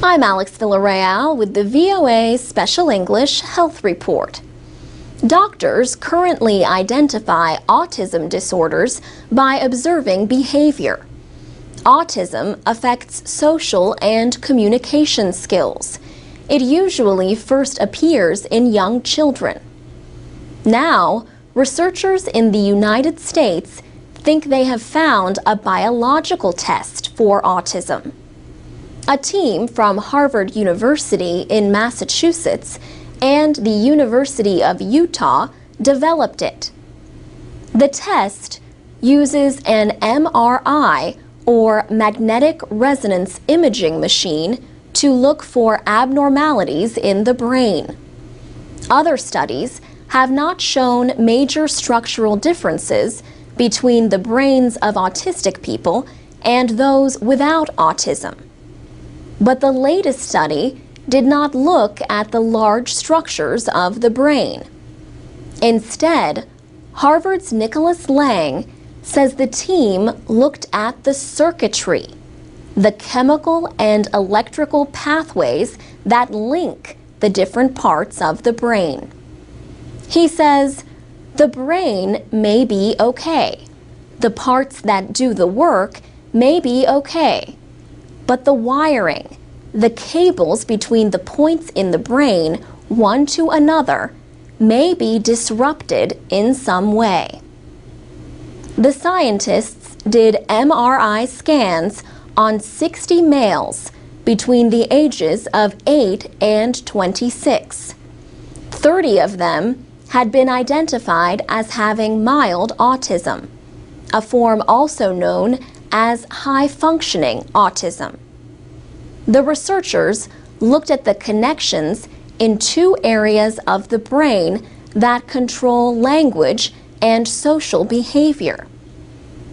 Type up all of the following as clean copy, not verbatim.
I'm Alex Villarreal with the VOA Special English Health Report. Doctors currently identify autism disorders by observing behavior. Autism affects social and communication skills. It usually first appears in young children. Now, researchers in the United States think they have found a biological test for autism. A team from Harvard University in Massachusetts and the University of Utah developed it. The test uses an MRI, or magnetic resonance imaging machine, to look for abnormalities in the brain. Other studies have not shown major structural differences between the brains of autistic people and those without autism. But the latest study did not look at the large structures of the brain. Instead, Harvard's Nicholas Lang says the team looked at the circuitry, the chemical and electrical pathways that link the different parts of the brain. He says, the brain may be okay. The parts that do the work may be okay. But the wiring, the cables between the points in the brain, one to another, may be disrupted in some way. The scientists did MRI scans on 60 males between the ages of 8 and 26. 30 of them had been identified as having mild autism, a form also known as high-functioning autism. The researchers looked at the connections in two areas of the brain that control language and social behavior.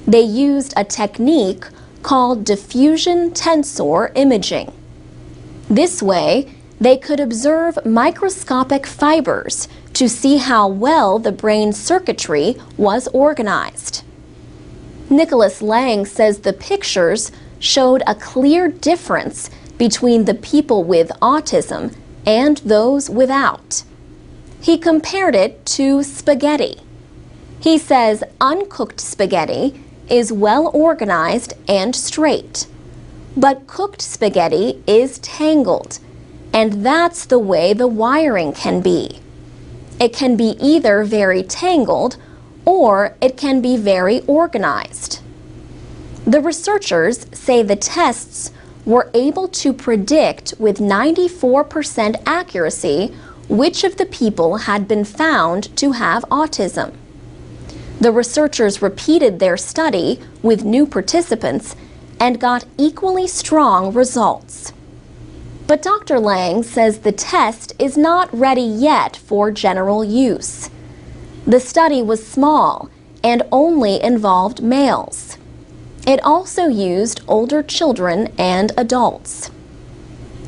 They used a technique called diffusion tensor imaging. This way, they could observe microscopic fibers to see how well the brain circuitry was organized. Nicholas Lang says the pictures showed a clear difference between the people with autism and those without. He compared it to spaghetti. He says uncooked spaghetti is well organized and straight, but cooked spaghetti is tangled, and that's the way the wiring can be. It can be either very tangled or it can be very organized. The researchers say the tests were able to predict with 94% accuracy which of the people had been found to have autism. The researchers repeated their study with new participants and got equally strong results. But Dr. Lang says the test is not ready yet for general use. The study was small and only involved males. It also used older children and adults.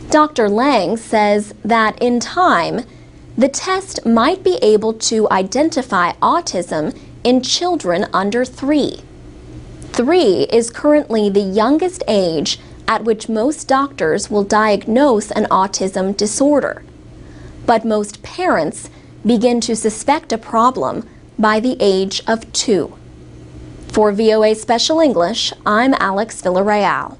Dr. Lang says that in time, the test might be able to identify autism in children under 3. 3 is currently the youngest age at which most doctors will diagnose an autism disorder. But most parents begin to suspect a problem by the age of 2. For VOA Special English, I'm Alex Villarreal.